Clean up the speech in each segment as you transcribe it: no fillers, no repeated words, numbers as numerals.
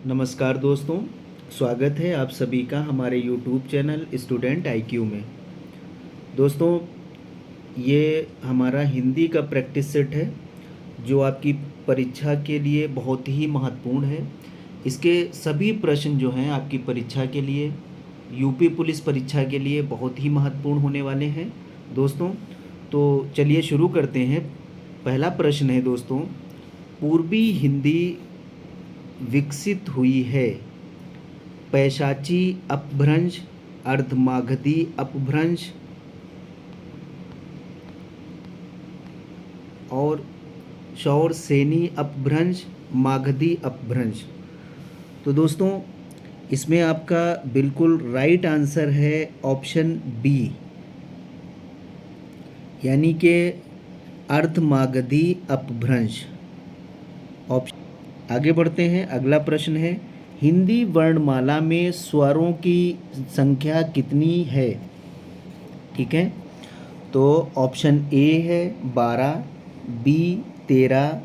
नमस्कार दोस्तों, स्वागत है आप सभी का हमारे YouTube चैनल स्टूडेंट आईक्यू में। दोस्तों, ये हमारा हिंदी का प्रैक्टिस सेट है जो आपकी परीक्षा के लिए बहुत ही महत्वपूर्ण है। इसके सभी प्रश्न जो हैं आपकी परीक्षा के लिए, यूपी पुलिस परीक्षा के लिए बहुत ही महत्वपूर्ण होने वाले हैं दोस्तों। तो चलिए शुरू करते हैं। पहला प्रश्न है दोस्तों, पूर्वी हिंदी विकसित हुई है पैशाची अपभ्रंश, अर्धमागधी अपभ्रंश और शौरसेनी अपभ्रंश, मागधी अपभ्रंश। तो दोस्तों, इसमें आपका बिल्कुल राइट आंसर है ऑप्शन बी, यानी कि अर्धमागधी अपभ्रंश ऑप्शन। आगे बढ़ते हैं। अगला प्रश्न है, हिंदी वर्णमाला में स्वरों की संख्या कितनी है? ठीक है, तो ऑप्शन ए है 12, बी 13,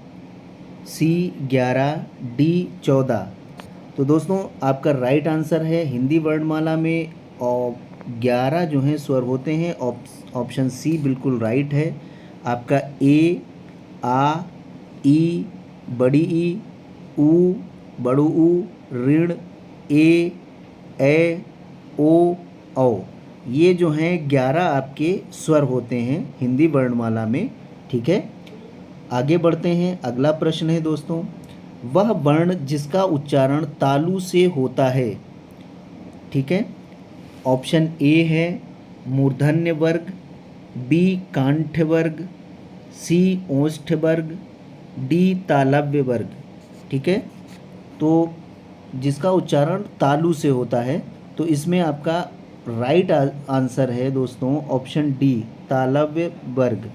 सी 11, डी 14। तो दोस्तों, आपका राइट आंसर है हिंदी वर्णमाला में 11 जो हैं स्वर होते हैं। ऑप्शन सी बिल्कुल राइट है आपका। ए, आ, ई, बड़ी ई, ऊ, बड़ू ऊ, ऋण, ए, ओ, औ, ये जो हैं 11 आपके स्वर होते हैं हिंदी वर्णमाला में। ठीक है, आगे बढ़ते हैं। अगला प्रश्न है दोस्तों, वह वर्ण जिसका उच्चारण तालु से होता है। ठीक है, ऑप्शन ए है मूर्धन्य वर्ग, बी कांठ्य वर्ग, सी ओष्ठ वर्ग, डी तालव्य वर्ग। ठीक है, तो जिसका उच्चारण तालु से होता है, तो इसमें आपका राइट आंसर है दोस्तों ऑप्शन डी, तालव्य वर्ग।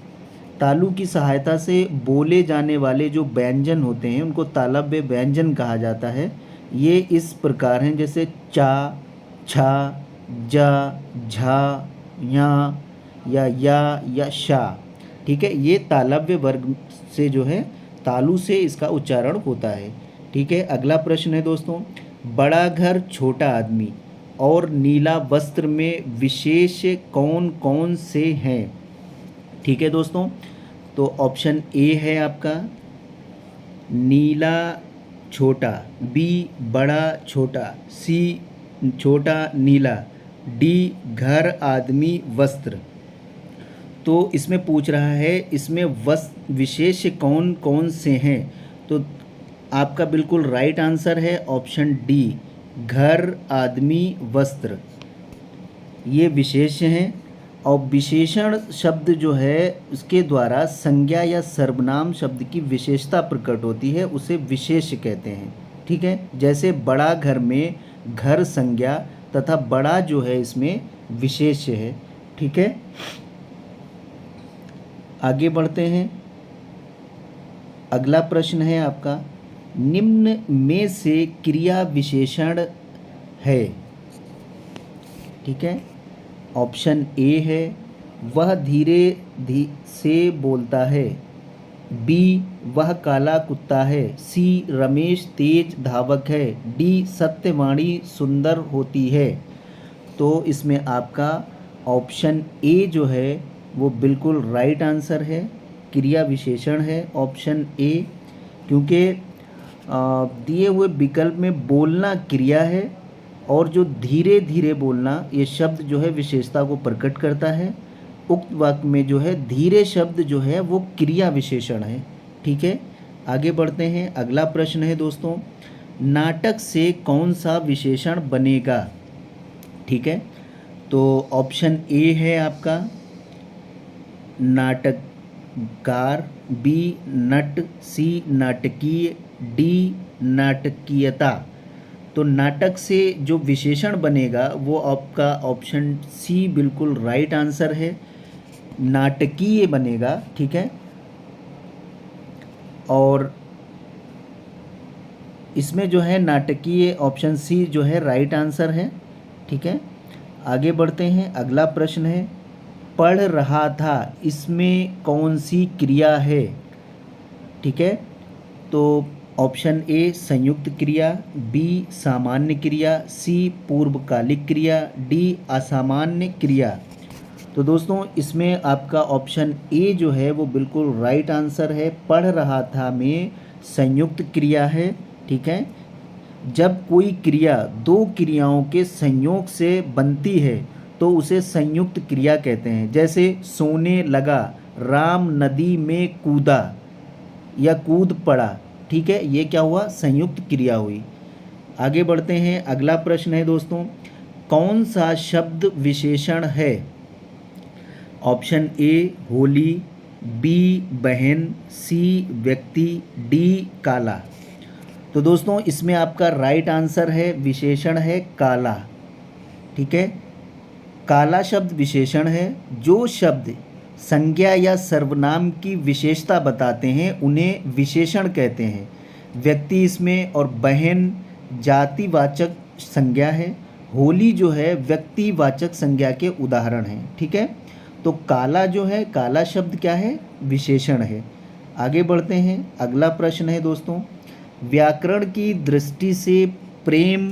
तालु की सहायता से बोले जाने वाले जो व्यंजन होते हैं उनको तालव्य व्यंजन कहा जाता है। ये इस प्रकार हैं, जैसे चा, छा, जा, झा, या या शा। ठीक है, ये तालव्य वर्ग से जो है तालु से इसका उच्चारण होता है। ठीक है, अगला प्रश्न है दोस्तों, बड़ा घर छोटा आदमी और नीला वस्त्र में विशेष कौन कौन से हैं? ठीक है दोस्तों, तो ऑप्शन ए है आपका नीला छोटा, बी बड़ा छोटा, सी छोटा नीला, डी घर आदमी वस्त्र। तो इसमें पूछ रहा है इसमें वस्त्र विशेष कौन कौन से हैं, तो आपका बिल्कुल राइट आंसर है ऑप्शन डी, घर आदमी वस्त्र। ये विशेष हैं, और विशेषण शब्द जो है उसके द्वारा संज्ञा या सर्वनाम शब्द की विशेषता प्रकट होती है, उसे विशेष कहते हैं। ठीक है, जैसे बड़ा घर में घर संज्ञा तथा बड़ा जो है इसमें विशेष है। ठीक है, आगे बढ़ते हैं। अगला प्रश्न है आपका, निम्न में से क्रिया विशेषण है। ठीक है, ऑप्शन ए है वह धीरे से बोलता है, बी वह काला कुत्ता है, सी रमेश तेज धावक है, डी सत्यवाणी सुंदर होती है। तो इसमें आपका ऑप्शन ए जो है वो बिल्कुल राइट आंसर है, क्रिया विशेषण है ऑप्शन ए, क्योंकि दिए हुए विकल्प में बोलना क्रिया है और जो धीरे धीरे बोलना ये शब्द जो है विशेषता को प्रकट करता है। उक्त वाक्य में जो है धीरे शब्द जो है वो क्रिया विशेषण है। ठीक है, आगे बढ़ते हैं। अगला प्रश्न है दोस्तों, नाटक से कौन सा विशेषण बनेगा? ठीक है, तो ऑप्शन ए है आपका नाटककार, बी नट, सी नाटकीय, डी नाटकीयता। तो नाटक से जो विशेषण बनेगा वो आपका ऑप्शन सी बिल्कुल राइट आंसर है, नाटकीय बनेगा। ठीक है, और इसमें जो है नाटकीय ऑप्शन सी जो है राइट आंसर है। ठीक है, आगे बढ़ते हैं। अगला प्रश्न है, पढ़ रहा था इसमें कौन सी क्रिया है? ठीक है, तो ऑप्शन ए संयुक्त क्रिया, बी सामान्य क्रिया, सी पूर्वकालिक क्रिया, डी असामान्य क्रिया। तो दोस्तों इसमें आपका ऑप्शन ए जो है वो बिल्कुल राइट आंसर है। पढ़ रहा था में संयुक्त क्रिया है। ठीक है, जब कोई क्रिया दो क्रियाओं के संयोग से बनती है तो उसे संयुक्त क्रिया कहते हैं। जैसे सोने लगा, राम नदी में कूदा या कूद पड़ा। ठीक है, ये क्या हुआ? संयुक्त क्रिया हुई। आगे बढ़ते हैं, अगला प्रश्न है दोस्तों, कौन सा शब्द विशेषण है? ऑप्शन ए होली, बी बहन, सी व्यक्ति, डी काला। तो दोस्तों इसमें आपका राइट आंसर है, विशेषण है काला। ठीक है, काला शब्द विशेषण है। जो शब्द संज्ञा या सर्वनाम की विशेषता बताते हैं उन्हें विशेषण कहते हैं। व्यक्ति इसमें और बहन जातिवाचक संज्ञा है। होली जो है व्यक्तिवाचक संज्ञा के उदाहरण हैं। ठीक है, तो काला जो है, काला शब्द क्या है? विशेषण है। आगे बढ़ते हैं, अगला प्रश्न है दोस्तों, व्याकरण की दृष्टि से प्रेम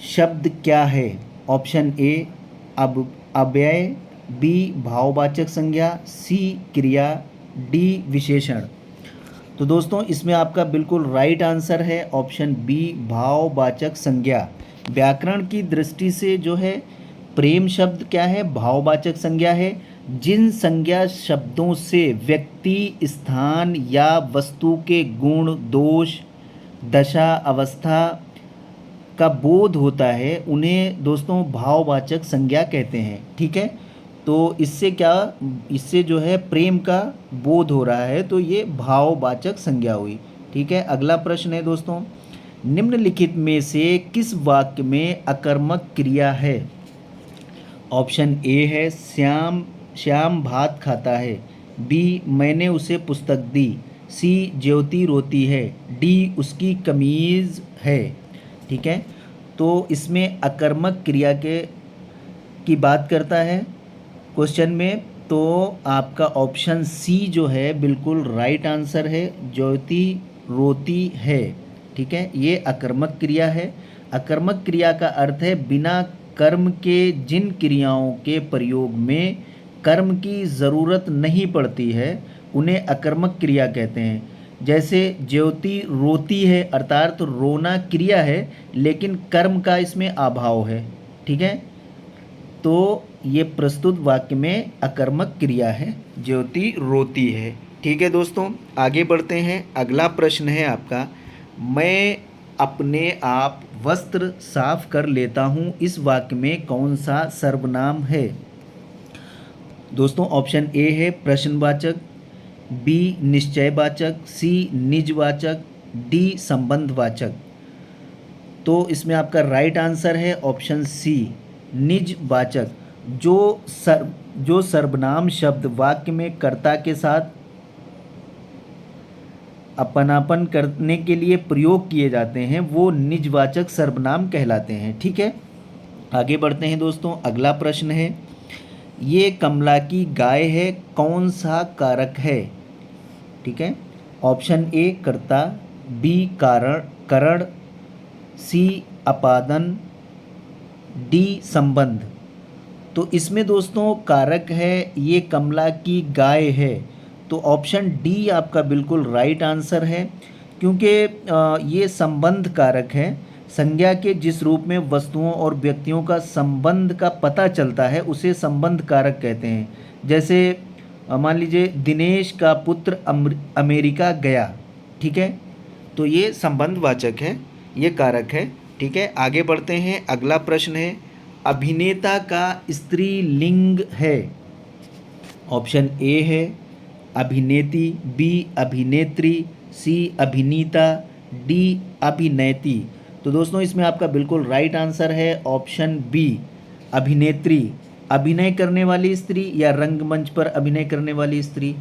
शब्द क्या है? ऑप्शन ए अव्यय, बी भाववाचक संज्ञा, सी क्रिया, डी विशेषण। तो दोस्तों इसमें आपका बिल्कुल राइट आंसर है ऑप्शन बी भाववाचक संज्ञा। व्याकरण की दृष्टि से जो है प्रेम शब्द क्या है? भाववाचक संज्ञा है। जिन संज्ञा शब्दों से व्यक्ति, स्थान या वस्तु के गुण, दोष, दशा, अवस्था का बोध होता है उन्हें दोस्तों भाववाचक संज्ञा कहते हैं। ठीक है, तो इससे जो है प्रेम का बोध हो रहा है तो ये भाववाचक संज्ञा हुई। ठीक है, अगला प्रश्न है दोस्तों, निम्नलिखित में से किस वाक्य में अकर्मक क्रिया है? ऑप्शन ए है श्याम भात खाता है, बी मैंने उसे पुस्तक दी, सी ज्योति रोती है, डी उसकी कमीज़ है। ठीक है, तो इसमें अकर्मक क्रिया की बात करता है क्वेश्चन में, तो आपका ऑप्शन सी जो है बिल्कुल राइट आंसर है, ज्योति रोती है। ठीक है, ये अकर्मक क्रिया है। अकर्मक क्रिया का अर्थ है बिना कर्म के जिन क्रियाओं के प्रयोग में कर्म की ज़रूरत नहीं पड़ती है उन्हें अकर्मक क्रिया कहते हैं। जैसे ज्योति रोती है अर्थात रोना क्रिया है लेकिन कर्म का इसमें अभाव है। ठीक है, तो ये प्रस्तुत वाक्य में अकर्मक क्रिया है, ज्योति रोती है। ठीक है दोस्तों, आगे बढ़ते हैं, अगला प्रश्न है आपका, मैं अपने आप वस्त्र साफ कर लेता हूँ, इस वाक्य में कौन सा सर्वनाम है? दोस्तों ऑप्शन ए है प्रश्नवाचक, बी निश्चयवाचक, सी निजवाचक, डी संबंधवाचक। तो इसमें आपका राइट आंसर है ऑप्शन सी निजवाचक। जो सर्वनाम शब्द वाक्य में कर्ता के साथ अपनापन करने के लिए प्रयोग किए जाते हैं वो निजवाचक सर्वनाम कहलाते हैं। ठीक है, आगे बढ़ते हैं दोस्तों, अगला प्रश्न है, ये कमला की गाय है, कौन सा कारक है? ठीक है, ऑप्शन ए कर्ता, बी करण, सी अपादन, डी संबंध। तो इसमें दोस्तों कारक है ये कमला की गाय है, तो ऑप्शन डी आपका बिल्कुल राइट आंसर है, क्योंकि ये संबंध कारक है। संज्ञा के जिस रूप में वस्तुओं और व्यक्तियों का संबंध का पता चलता है उसे संबंध कारक कहते हैं। जैसे मान लीजिए दिनेश का पुत्र अमेरिका गया। ठीक है, तो ये संबंधवाचक है, ये कारक है। ठीक है, आगे बढ़ते हैं, अगला प्रश्न है, अभिनेता का स्त्रीलिंग है? ऑप्शन ए है अभिनेती, बी अभिनेत्री, सी अभिनीता, डी अभिनेती। तो दोस्तों इसमें आपका बिल्कुल राइट आंसर है ऑप्शन बी अभिनेत्री, अभिनय करने वाली स्त्री या रंगमंच पर अभिनय करने वाली स्त्री।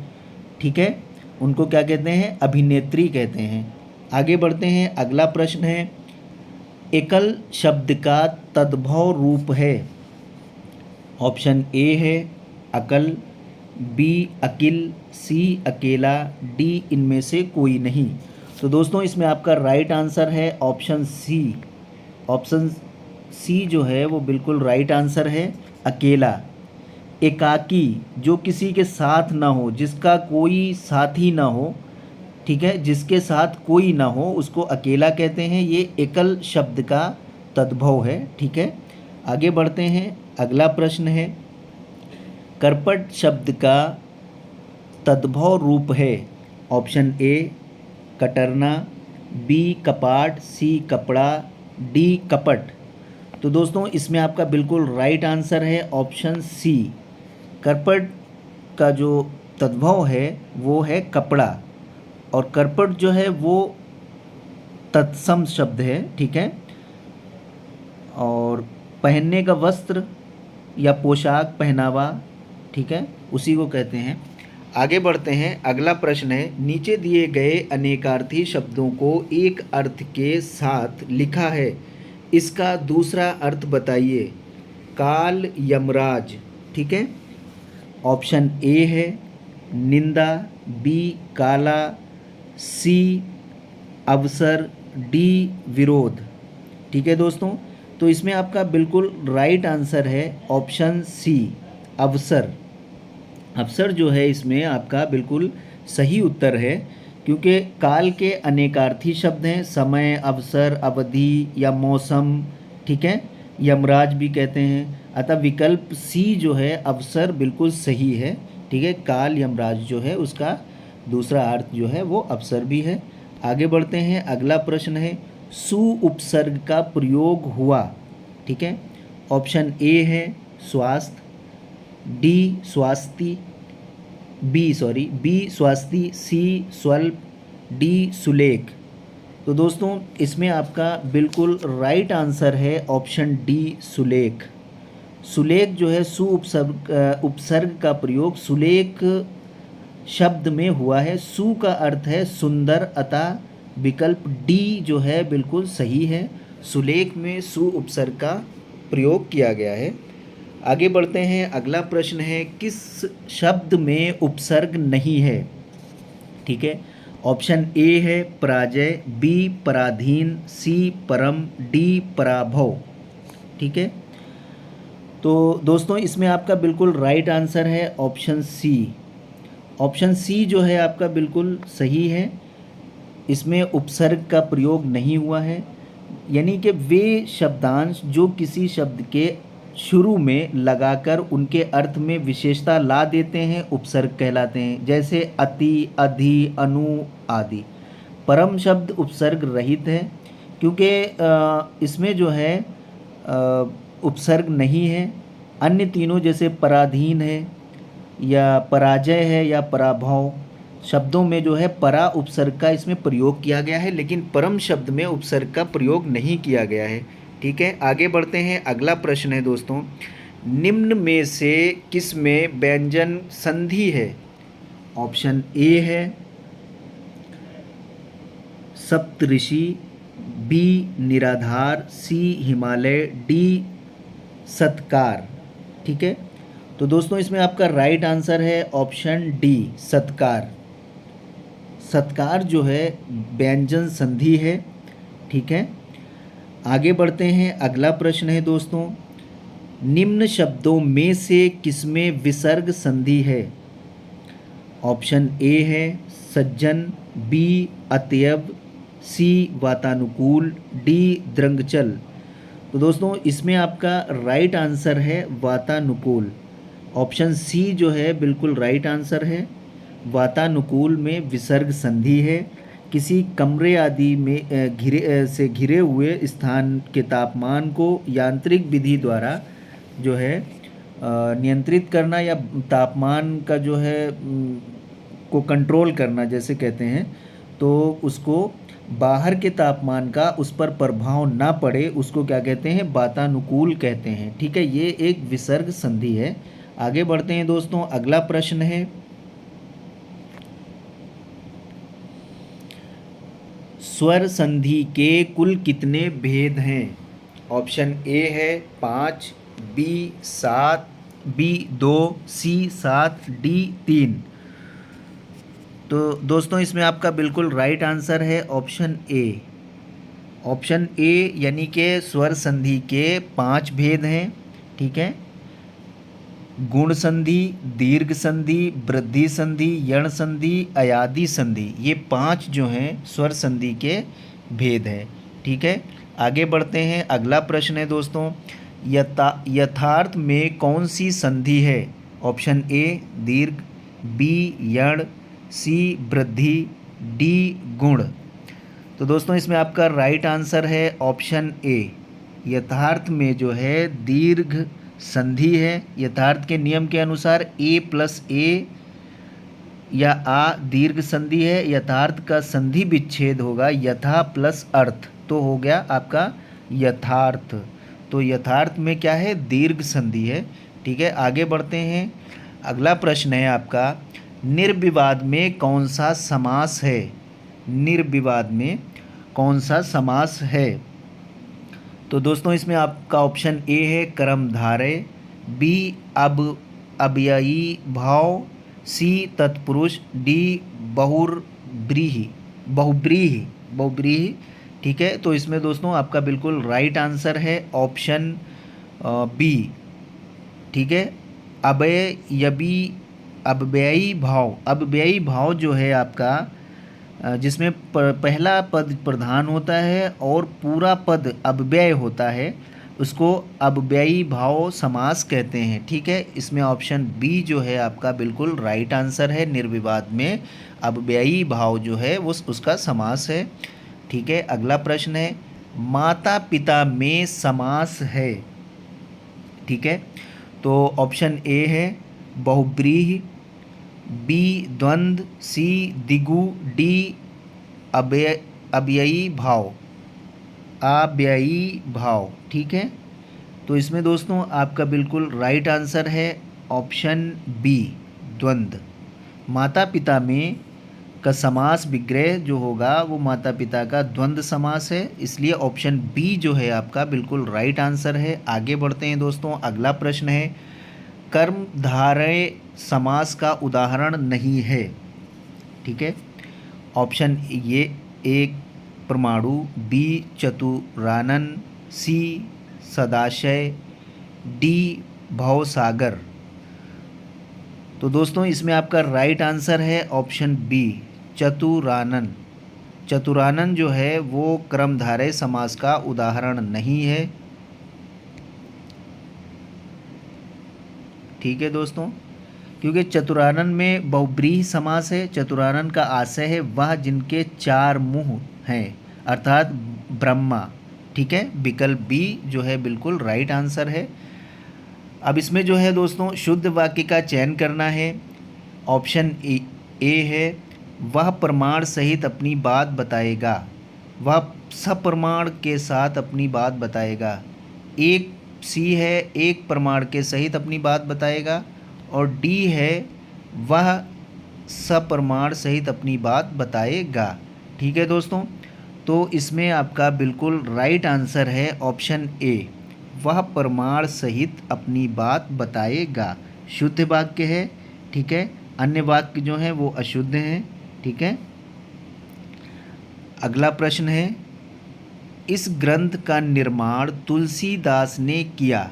ठीक है, उनको क्या कहते हैं? अभिनेत्री कहते हैं। आगे बढ़ते हैं, अगला प्रश्न है, एकल शब्द का तद्भव रूप है? ऑप्शन ए है अकल, बी अकिल, सी अकेला, डी इनमें से कोई नहीं। तो दोस्तों इसमें आपका राइट आंसर है ऑप्शन सी। ऑप्शन सी जो है वो बिल्कुल राइट आंसर है, अकेला। एकाकी, जो किसी के साथ ना हो, जिसका कोई साथी ना हो, ठीक है, जिसके साथ कोई ना हो उसको अकेला कहते हैं। ये एकल शब्द का तद्भव है, ठीक है। आगे बढ़ते हैं, अगला प्रश्न है, करपट शब्द का तद्भव रूप है। ऑप्शन ए कटरना, बी कपाट, सी कपड़ा, डी कपट। तो दोस्तों इसमें आपका बिल्कुल राइट आंसर है ऑप्शन सी। करपट का जो तद्भव है वो है कपड़ा, और करपट जो है वो तत्सम शब्द है, ठीक है। और पहनने का वस्त्र या पोशाक, पहनावा, ठीक है, उसी को कहते हैं। आगे बढ़ते हैं, अगला प्रश्न है, नीचे दिए गए अनेकार्थी शब्दों को एक अर्थ के साथ लिखा है, इसका दूसरा अर्थ बताइए। काल, यमराज, ठीक है। ऑप्शन ए है निंदा, बी काला, सी अवसर, डी विरोध, ठीक है दोस्तों। तो इसमें आपका बिल्कुल राइट आंसर है ऑप्शन सी, अवसर। अवसर जो है इसमें आपका बिल्कुल सही उत्तर है, क्योंकि काल के अनेकार्थी शब्द हैं, समय, अवसर, अवधि या मौसम, ठीक है। यमराज भी कहते हैं, अतः विकल्प सी जो है अवसर बिल्कुल सही है, ठीक है। काल यमराज जो है उसका दूसरा अर्थ जो है वो अवसर भी है। आगे बढ़ते हैं, अगला प्रश्न है, सु उपसर्ग का प्रयोग हुआ, ठीक है। ऑप्शन ए है स्वास्थ्य, डी स्वास्ति, बी स्वास्ति, सी स्वल्प, डी सुलेख। तो दोस्तों इसमें आपका बिल्कुल राइट आंसर है ऑप्शन डी सुलेख। सुलेख जो है सु उपसर्ग का प्रयोग सुलेख शब्द में हुआ है। सु का अर्थ है सुंदर, अतः विकल्प डी जो है बिल्कुल सही है। सुलेख में सु उपसर्ग का प्रयोग किया गया है। आगे बढ़ते हैं, अगला प्रश्न है, किस शब्द में उपसर्ग नहीं है, ठीक है। ऑप्शन ए है पराजय, बी पराधीन, सी परम, डी पराभव, ठीक है। तो दोस्तों इसमें आपका बिल्कुल राइट आंसर है ऑप्शन सी। ऑप्शन सी जो है आपका बिल्कुल सही है, इसमें उपसर्ग का प्रयोग नहीं हुआ है। यानी कि वे शब्दांश जो किसी शब्द के शुरू में लगाकर उनके अर्थ में विशेषता ला देते हैं उपसर्ग कहलाते हैं, जैसे अति, अधि, अनु आदि। परम शब्द उपसर्ग रहित है, क्योंकि इसमें जो है उपसर्ग नहीं है। अन्य तीनों जैसे पराधीन है या पराजय है या पराभव शब्दों में जो है परा उपसर्ग का इसमें प्रयोग किया गया है, लेकिन परम शब्द में उपसर्ग का प्रयोग नहीं किया गया है, ठीक है। आगे बढ़ते हैं, अगला प्रश्न है दोस्तों, निम्न में से किस में व्यंजन संधि है। ऑप्शन ए है सप्तऋषि, बी निराधार, सी हिमालय, डी सत्कार, ठीक है। तो दोस्तों इसमें आपका राइट आंसर है ऑप्शन डी सत्कार। सत्कार जो है व्यंजन संधि है, ठीक है। आगे बढ़ते हैं, अगला प्रश्न है दोस्तों, निम्न शब्दों में से किसमें विसर्ग संधि है। ऑप्शन ए है सज्जन, बी अतएव, सी वातानुकूल, डी द्रंगचल। तो दोस्तों इसमें आपका राइट आंसर है वातानुकूल। ऑप्शन सी जो है बिल्कुल राइट आंसर है। वातानुकूल में विसर्ग संधि है। किसी कमरे आदि में घिरे हुए स्थान के तापमान को यांत्रिक विधि द्वारा जो है नियंत्रित करना या तापमान का जो है को कंट्रोल करना जैसे कहते हैं, तो उसको बाहर के तापमान का उस पर प्रभाव ना पड़े उसको क्या कहते हैं, वातानुकूल कहते हैं, ठीक है। ये एक विसर्ग संधि है। आगे बढ़ते हैं दोस्तों, अगला प्रश्न है, स्वर संधि के कुल कितने भेद हैं। ऑप्शन ए है 5, बी 7, बी 2, सी 7, डी 3। तो दोस्तों इसमें आपका बिल्कुल राइट आंसर है ऑप्शन ए। ऑप्शन ए यानी कि स्वर संधि के 5 भेद हैं, ठीक है। गुण संधि, दीर्घ संधि, वृद्धि संधि, यण संधि, अयादि संधि, ये 5 जो हैं स्वर संधि के भेद हैं, ठीक है। आगे बढ़ते हैं, अगला प्रश्न है दोस्तों, यथार्थ में कौन सी संधि है? ऑप्शन ए दीर्घ, बी यण, सी वृद्धि, डी गुण। तो दोस्तों इसमें आपका राइट आंसर है ऑप्शन ए। यथार्थ में जो है दीर्घ संधि है। यथार्थ के नियम के अनुसार ए प्लस ए या आ दीर्घ संधि है। यथार्थ का संधि विच्छेद होगा यथा प्लस अर्थ, तो हो गया आपका यथार्थ। तो यथार्थ में क्या है? दीर्घ संधि है, ठीक है। आगे बढ़ते हैं, अगला प्रश्न है आपका, निर्विवाद में कौन सा समास है? निर्विवाद में कौन सा समास है? तो दोस्तों इसमें आपका ऑप्शन ए है कर्मधारय, बी अव्ययी भाव, सी तत्पुरुष, डी बहुब्रीहि, ठीक है। तो इसमें दोस्तों आपका बिल्कुल राइट आंसर है ऑप्शन बी, ठीक है। अव्ययी भाव जो है आपका, जिसमें पहला पद प्रधान होता है और पूरा पद अव्यय होता है, उसको अव्ययी भाव समास कहते हैं, ठीक है। इसमें ऑप्शन बी जो है आपका बिल्कुल राइट आंसर है। निर्विवाद में अव्ययी भाव जो है वो उसका समास है, ठीक है। अगला प्रश्न है, माता पिता में समास है, ठीक है। तो ऑप्शन ए है बहुब्रीहि, बी द्वंद्व, सी दिगु, डी अव्ययी भाव, ठीक है। तो इसमें दोस्तों आपका बिल्कुल राइट आंसर है ऑप्शन बी द्वंद्व। माता पिता में का समास विग्रह जो होगा वो माता पिता का द्वंद्व समास है, इसलिए ऑप्शन बी जो है आपका बिल्कुल राइट आंसर है। आगे बढ़ते हैं दोस्तों, अगला प्रश्न है, कर्मधारय समास का उदाहरण नहीं है, ठीक है। ऑप्शन ये एक परमाणु, बी चतुरानन, सी सदाशय, डी भवसागर। तो दोस्तों इसमें आपका राइट आंसर है ऑप्शन बी चतुरानन। चतुरानन जो है वो कर्मधारय समास का उदाहरण नहीं है, ठीक है दोस्तों, क्योंकि चतुरानन में बहुब्रीहि समास है। चतुरानन का आशय है वह जिनके 4 मुंह हैं, अर्थात ब्रह्मा, ठीक है। विकल्प बी जो है बिल्कुल राइट आंसर है। अब इसमें जो है दोस्तों शुद्ध वाक्य का चयन करना है। ऑप्शन ए है वह प्रमाण सहित अपनी बात बताएगा, वह सप्रमाण के साथ अपनी बात बताएगा। एक सी है एक प्रमाण के सहित अपनी बात बताएगा, और डी है वह सप्रमाण सहित अपनी बात बताएगा, ठीक है दोस्तों। तो इसमें आपका बिल्कुल राइट आंसर है ऑप्शन ए, वह प्रमाण सहित अपनी बात बताएगा। शुद्ध वाक्य है, ठीक है। अन्य वाक्य जो हैं वो अशुद्ध हैं, ठीक है। अगला प्रश्न है, इस ग्रंथ का निर्माण तुलसीदास ने किया।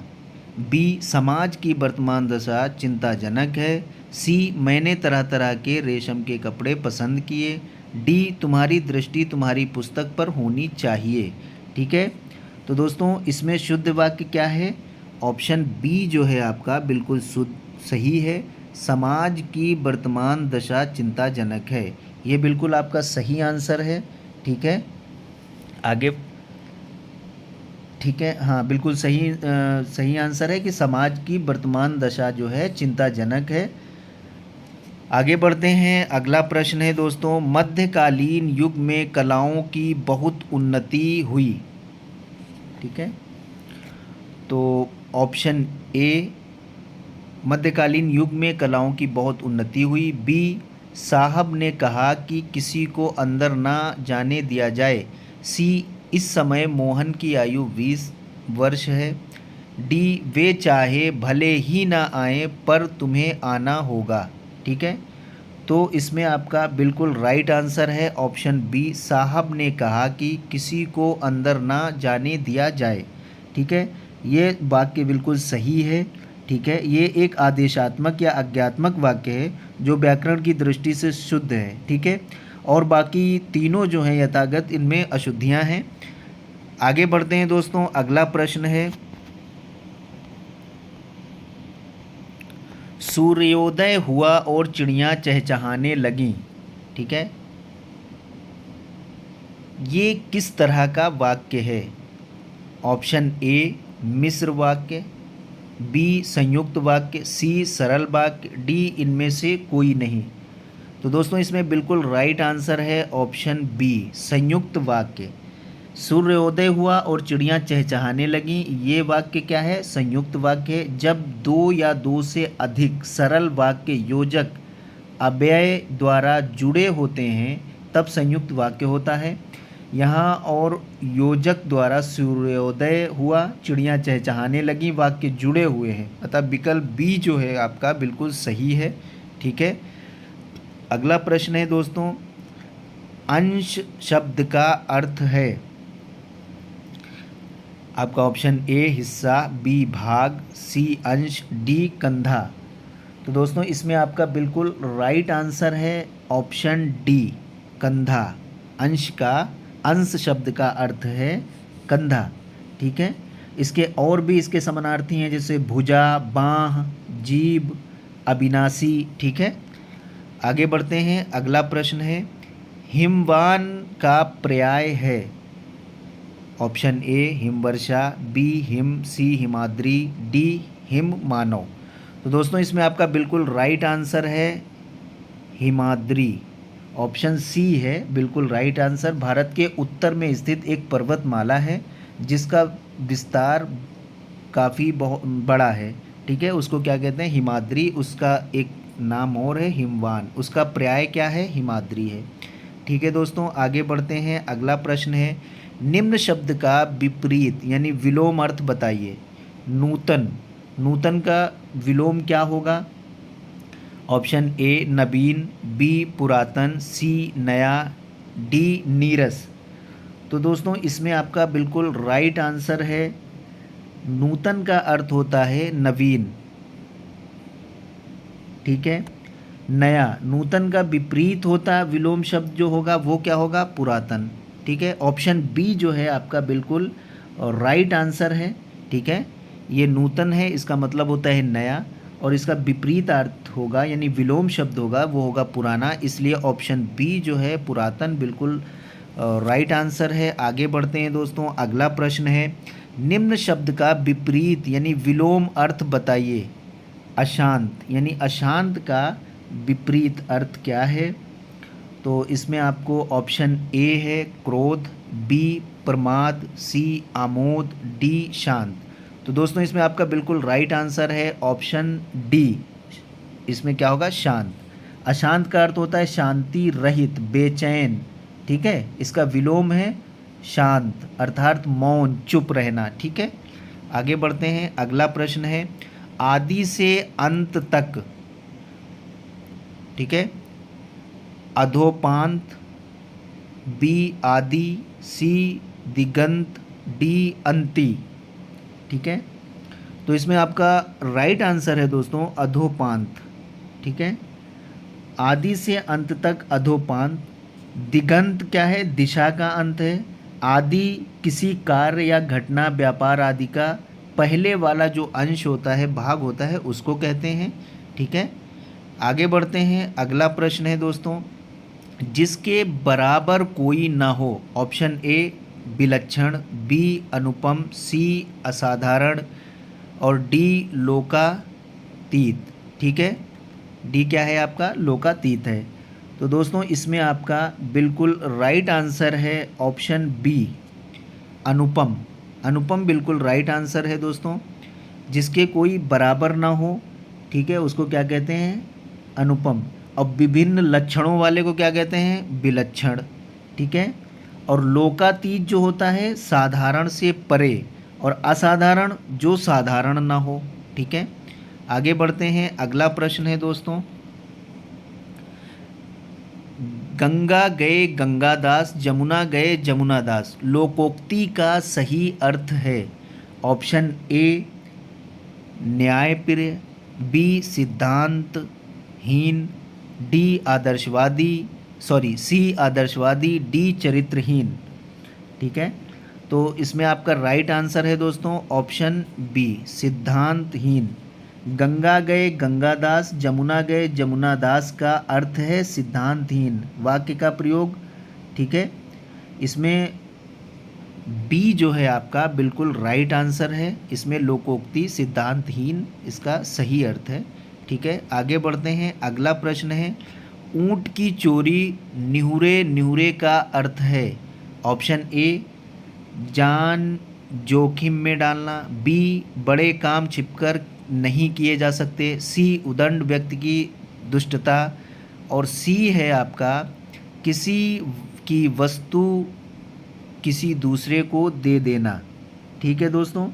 बी समाज की वर्तमान दशा चिंताजनक है, सी मैंने तरह तरह के रेशम के कपड़े पसंद किए, डी तुम्हारी दृष्टि तुम्हारी पुस्तक पर होनी चाहिए, ठीक है। तो दोस्तों इसमें शुद्ध वाक्य क्या है? ऑप्शन बी जो है आपका बिल्कुल सही है, समाज की वर्तमान दशा चिंताजनक है, ये बिल्कुल आपका सही आंसर है, ठीक है। आगे, ठीक है, हाँ बिल्कुल सही आंसर है कि समाज की वर्तमान दशा जो है चिंताजनक है। आगे बढ़ते हैं, अगला प्रश्न है दोस्तों, मध्यकालीन युग में कलाओं की बहुत उन्नति हुई, ठीक है। तो ऑप्शन ए मध्यकालीन युग में कलाओं की बहुत उन्नति हुई, बी साहब ने कहा कि किसी को अंदर ना जाने दिया जाए, सी इस समय मोहन की आयु 20 वर्ष है, डी वे चाहे भले ही ना आए पर तुम्हें आना होगा, ठीक है। तो तो इसमें आपका बिल्कुल राइट आंसर है ऑप्शन बी, साहब ने कहा कि किसी को अंदर ना जाने दिया जाए। ठीक है, ये वाक्य बिल्कुल सही है। ठीक है, ये एक आदेशात्मक या आज्ञात्मक वाक्य है जो व्याकरण की दृष्टि से शुद्ध है। ठीक है, और बाकी तीनों जो हैं यथागत, इनमें अशुद्धियां हैं। आगे बढ़ते हैं दोस्तों, अगला प्रश्न है, सूर्योदय हुआ और चिड़ियां चहचहाने लगीं। ठीक है, ये किस तरह का वाक्य है? ऑप्शन ए मिश्र वाक्य, बी संयुक्त वाक्य, सी सरल वाक्य, डी इनमें से कोई नहीं। तो दोस्तों इसमें बिल्कुल राइट आंसर है ऑप्शन बी, संयुक्त वाक्य। सूर्योदय हुआ और चिड़ियां चहचहाने लगीं, ये वाक्य क्या है? संयुक्त वाक्य है। जब दो या दो से अधिक सरल वाक्य योजक अव्यय द्वारा जुड़े होते हैं तब संयुक्त वाक्य होता है। यहाँ और योजक द्वारा सूर्योदय हुआ, चिड़ियां चहचहाने लगी, वाक्य जुड़े हुए हैं, अतः विकल्प बी जो है आपका बिल्कुल सही है। ठीक है, अगला प्रश्न है दोस्तों, अंश शब्द का अर्थ है आपका ऑप्शन ए हिस्सा, बी भाग, सी अंश, डी कंधा। तो दोस्तों इसमें आपका बिल्कुल राइट आंसर है ऑप्शन डी कंधा। अंश का, अंश शब्द का अर्थ है कंधा। ठीक है, इसके और भी इसके समानार्थी हैं जैसे भुजा, बाँह, जीभ, अविनाशी। ठीक है, आगे बढ़ते हैं, अगला प्रश्न है, हिमवान का पर्याय है ऑप्शन ए हिमवर्षा, बी हिम, सी हिमाद्री, डी हिम मानव। तो दोस्तों इसमें आपका बिल्कुल राइट आंसर है हिमाद्री, ऑप्शन सी है बिल्कुल राइट आंसर। भारत के उत्तर में स्थित एक पर्वतमाला है जिसका विस्तार काफ़ी बहुत बड़ा है। ठीक है, उसको क्या कहते हैं? हिमाद्री। उसका एक नाम और है हिमवान, उसका पर्याय क्या है? हिमाद्री है। ठीक है दोस्तों, आगे बढ़ते हैं, अगला प्रश्न है, निम्न शब्द का विपरीत यानी विलोम अर्थ बताइए। नूतन, नूतन का विलोम क्या होगा? ऑप्शन ए नवीन, बी पुरातन, सी नया, डी नीरस। तो दोस्तों इसमें आपका बिल्कुल राइट आंसर है, नूतन का अर्थ होता है नवीन। ठीक है, नया, नूतन का विपरीत होता है विलोम शब्द जो होगा वो क्या होगा? पुरातन। ठीक है, ऑप्शन बी जो है आपका बिल्कुल राइट आंसर है। ठीक है, ये नूतन है, इसका मतलब होता है नया, और इसका विपरीत अर्थ होगा यानी विलोम शब्द होगा वो होगा पुराना, इसलिए ऑप्शन बी जो है पुरातन बिल्कुल राइट आंसर है। आगे बढ़ते हैं दोस्तों, अगला प्रश्न है, निम्न शब्द का विपरीत यानी विलोम अर्थ बताइए। अशांत, यानी अशांत का विपरीत अर्थ क्या है? तो इसमें आपको ऑप्शन ए है क्रोध, बी प्रमाद, सी आमोद, डी शांत। तो दोस्तों इसमें आपका बिल्कुल राइट आंसर है ऑप्शन डी, इसमें क्या होगा? शांत। अशांत का अर्थ होता है शांति रहित, बेचैन। ठीक है, इसका विलोम है शांत अर्थात मौन, चुप रहना। ठीक है, आगे बढ़ते हैं, अगला प्रश्न है, आदि से अंत तक। ठीक है, अधोपांत, बी आदि, सी दिगंत, डी अंति। ठीक है, तो इसमें आपका राइट आंसर है दोस्तों अधोपांत। ठीक है, आदि से अंत तक अधोपांत। दिगंत क्या है? दिशा का अंत है। आदि किसी कार्य या घटना, व्यापार आदि का पहले वाला जो अंश होता है, भाग होता है, उसको कहते हैं। ठीक है, आगे बढ़ते हैं, अगला प्रश्न है दोस्तों, जिसके बराबर कोई ना हो। ऑप्शन ए विलक्षण, बी अनुपम, सी असाधारण, और डी लोकातीत। ठीक है, डी क्या है आपका? लोकातीत है। तो दोस्तों इसमें आपका बिल्कुल राइट आंसर है ऑप्शन बी अनुपम। अनुपम बिल्कुल राइट आंसर है दोस्तों, जिसके कोई बराबर ना हो। ठीक है, उसको क्या कहते हैं? अनुपम। अब विभिन्न लक्षणों वाले को क्या कहते हैं? विलक्षण। ठीक है, और लोकातीत जो होता है साधारण से परे, और असाधारण जो साधारण ना हो। ठीक है, आगे बढ़ते हैं, अगला प्रश्न है दोस्तों, गंगा गए गंगादास, जमुना गए जमुनादास लोकोक्ति का सही अर्थ है। ऑप्शन ए न्यायप्रिय, बी सिद्धांतहीन, डी आदर्शवादी, सी आदर्शवादी, डी चरित्रहीन। ठीक है, तो इसमें आपका राइट आंसर है दोस्तों ऑप्शन बी सिद्धांतहीन। गंगा गए गंगादास, जमुना गए जमुनादास का अर्थ है सिद्धांतहीन वाक्य का प्रयोग। ठीक है, इसमें बी जो है आपका बिल्कुल राइट आंसर है। इसमें लोकोक्ति सिद्धांतहीन इसका सही अर्थ है। ठीक है, आगे बढ़ते हैं। अगला प्रश्न है ऊंट की चोरी निहुरे निहुरे का अर्थ है। ऑप्शन ए जान जोखिम में डालना, बी बड़े काम छिपकर नहीं किए जा सकते, सी उदंड व्यक्ति की दुष्टता, और सी है आपका किसी की वस्तु किसी दूसरे को दे देना। ठीक है दोस्तों,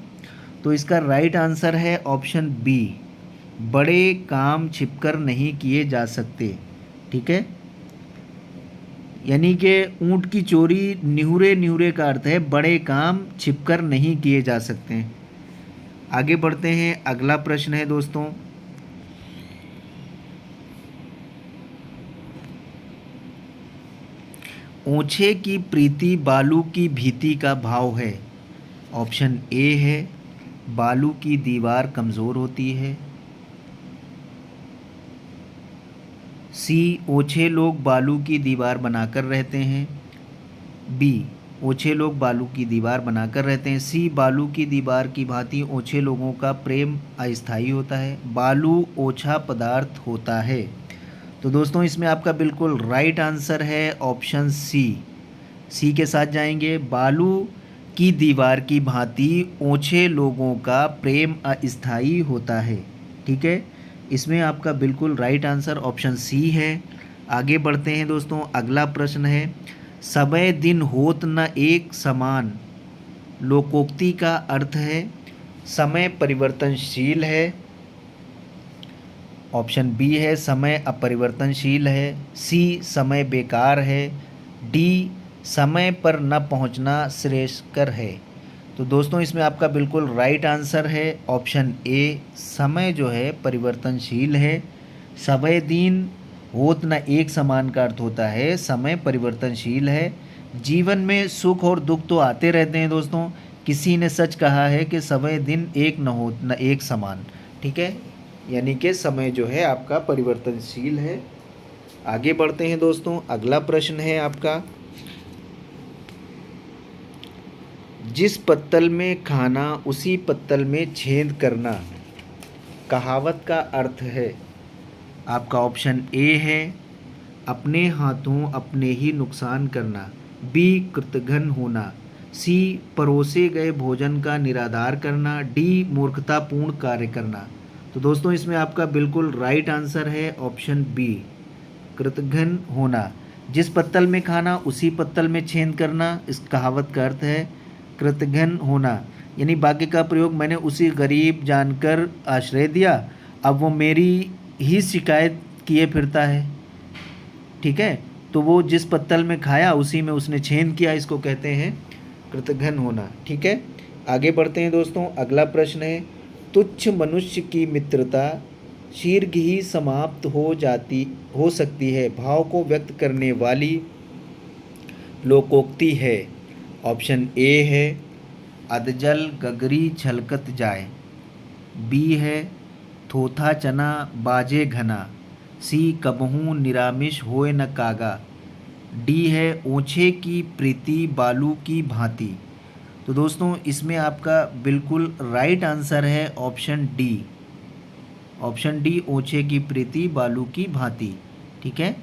तो इसका राइट आंसर है ऑप्शन बी बड़े काम छिपकर नहीं किए जा सकते। ठीक है, यानी कि ऊंट की चोरी निहुरे निहुरे का अर्थ है बड़े काम छिपकर नहीं किए जा सकते। आगे बढ़ते हैं। अगला प्रश्न है दोस्तों ऊंचे की प्रीति बालू की भीति का भाव है। ऑप्शन ए है बालू की दीवार कमज़ोर होती है, सी ओछे लोग बालू की दीवार बनाकर रहते हैं, बी ओछे लोग बालू की दीवार बनाकर रहते हैं, सी बालू की दीवार की भांति ओछे लोगों का प्रेम अस्थायी होता है, बालू ओछा पदार्थ होता है। तो दोस्तों इसमें आपका बिल्कुल राइट आंसर है ऑप्शन सी के साथ जाएंगे। बालू की दीवार की भांति ओछे लोगों का प्रेम अस्थायी होता है। ठीक है, इसमें आपका बिल्कुल राइट आंसर ऑप्शन सी है। आगे बढ़ते हैं दोस्तों। अगला प्रश्न है समय दिन होत न एक समान लोकोक्ति का अर्थ है समय परिवर्तनशील है। ऑप्शन बी है समय अपरिवर्तनशील है, सी समय बेकार है, डी समय पर न पहुंचना श्रेयस्कर है। तो दोस्तों इसमें आपका बिल्कुल राइट आंसर है ऑप्शन ए समय जो है परिवर्तनशील है। समय दिन होत न एक समान का अर्थ होता है समय परिवर्तनशील है। जीवन में सुख और दुख तो आते रहते हैं दोस्तों, किसी ने सच कहा है कि समय दिन एक न हो न एक समान। ठीक है, यानी कि समय जो है आपका परिवर्तनशील है। आगे बढ़ते हैं दोस्तों। अगला प्रश्न है आपका जिस पत्तल में खाना उसी पत्तल में छेद करना कहावत का अर्थ है। आपका ऑप्शन ए है अपने हाथों अपने ही नुकसान करना, बी कृतघ्न होना, सी परोसे गए भोजन का निरादर करना, डी मूर्खतापूर्ण कार्य करना। तो दोस्तों इसमें आपका बिल्कुल राइट आंसर है ऑप्शन बी कृतघ्न होना। जिस पत्तल में खाना उसी पत्तल में छेद करना, इस कहावत का अर्थ है कृतघ्न होना। यानी वाक्य का प्रयोग मैंने उसी गरीब जानकर आश्रय दिया, अब वो मेरी ही शिकायत किए फिरता है। ठीक है, तो वो जिस पत्तल में खाया उसी में उसने छेद किया, इसको कहते हैं कृतघ्न होना। ठीक है, आगे बढ़ते हैं दोस्तों। अगला प्रश्न है तुच्छ मनुष्य की मित्रता शीघ्र ही समाप्त हो सकती है भाव को व्यक्त करने वाली लोकोक्ति है। ऑप्शन ए है अधजल गगरी छलकत जाए, बी है थोथा चना बाजे घना, सी कबहू निरामिष होए न कागा, डी है ओछे की प्रीति बालू की भांति। तो दोस्तों इसमें आपका बिल्कुल राइट आंसर है ऑप्शन डी ओछे की प्रीति बालू की भांति। ठीक है,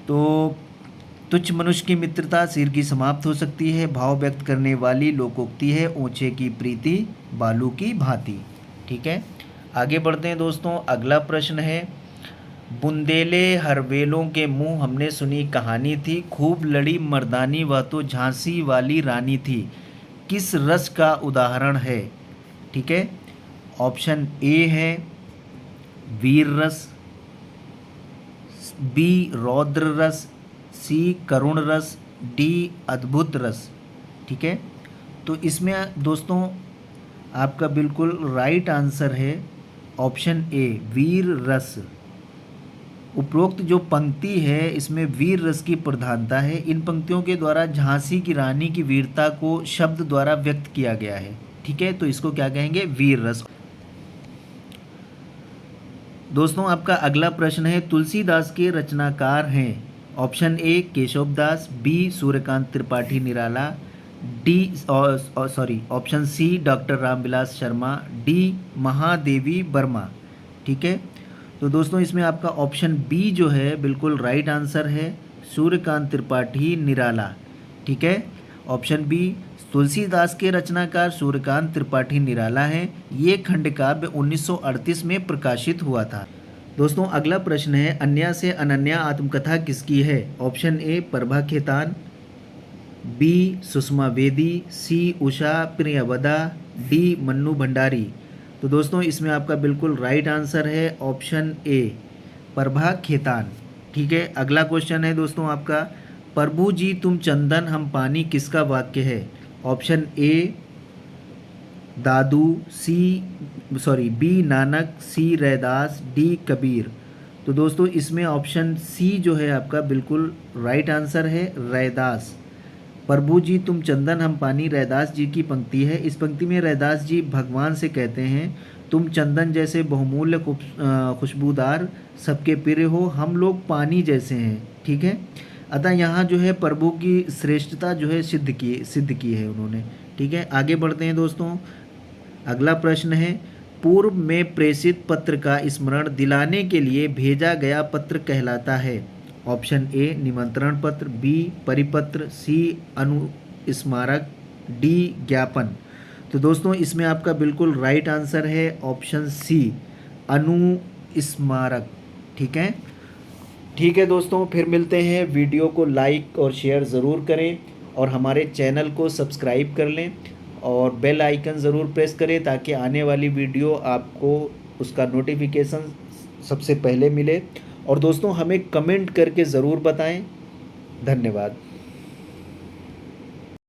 तो तुच्छ मनुष्य की मित्रता शीघ्र ही समाप्त हो सकती है भाव व्यक्त करने वाली लोकोक्ति है ओछे की प्रीति बालू की भांति। ठीक है, आगे बढ़ते हैं दोस्तों। अगला प्रश्न है बुंदेले हरवेलों के मुंह हमने सुनी कहानी थी, खूब लड़ी मर्दानी वह तो झांसी वाली रानी थी, किस रस का उदाहरण है। ठीक है, ऑप्शन ए है वीर रस, बी रौद्र रस, सी करुण रस, डी अद्भुत रस। ठीक है, तो इसमें दोस्तों आपका बिल्कुल राइट आंसर है ऑप्शन ए वीर रस। उपरोक्त जो पंक्ति है इसमें वीर रस की प्रधानता है। इन पंक्तियों के द्वारा झांसी की रानी की वीरता को शब्द द्वारा व्यक्त किया गया है। ठीक है, तो इसको क्या कहेंगे, वीर रस। दोस्तों आपका अगला प्रश्न है, तुलसीदास के रचनाकार हैं। Option A Keshav Das, B Suryakant Tripathi Nirala, option C doctor Ramvilas Sharma, D Mahadevi Verma. ठीक है, तो दोस्तों इसमें आपका ऑप्शन बी जो है बिल्कुल राइट आंसर है, सूर्यकांत त्रिपाठी निराला। ठीक है, ऑप्शन बी तुलसीदास के रचनाकार सूर्यकांत त्रिपाठी निराला हैं। ये खंड काव्य 1938 में प्रकाशित हुआ था। दोस्तों अगला प्रश्न है, अन्या से अनन्या आत्मकथा किसकी है। Option A Prabha Khaitan, B Sushma Bedi, C Usha Priyamvada, D Mannu Bhandari. तो दोस्तों इसमें आपका बिल्कुल राइट आंसर है ऑप्शन ए प्रभा खेतान। ठीक है, अगला क्वेश्चन है दोस्तों आपका, प्रभु जी तुम चंदन हम पानी किसका वाक्य है। Option A Dadu, B Nanak, C Raidas, D Kabir. तो दोस्तों इसमें ऑप्शन सी जो है आपका बिल्कुल राइट आंसर है, रैदास। प्रभु जी तुम चंदन हम पानी रैदास जी की पंक्ति है। इस पंक्ति में रैदास जी भगवान से कहते हैं, तुम चंदन जैसे बहुमूल्य खुशबूदार सबके प्रिय हो, हम लोग पानी जैसे हैं। ठीक है, अतः यहाँ जो है प्रभु की श्रेष्ठता जो है सिद्ध की है उन्होंने। ठीक है, आगे बढ़ते हैं दोस्तों। अगला प्रश्न है, पूर्व में प्रेषित पत्र का स्मरण दिलाने के लिए भेजा गया पत्र कहलाता है। ऑप्शन ए निमंत्रण पत्र, बी परिपत्र, सी अनुस्मारक, डी ज्ञापन। तो दोस्तों इसमें आपका बिल्कुल राइट आंसर है ऑप्शन सी अनुस्मारक। ठीक है दोस्तों, फिर मिलते हैं। वीडियो को लाइक और शेयर ज़रूर करें और हमारे चैनल को सब्सक्राइब कर लें और बेल आइकन ज़रूर प्रेस करें ताकि आने वाली वीडियो आपको उसका नोटिफिकेशन सबसे पहले मिले। और दोस्तों हमें कमेंट करके ज़रूर बताएं। धन्यवाद।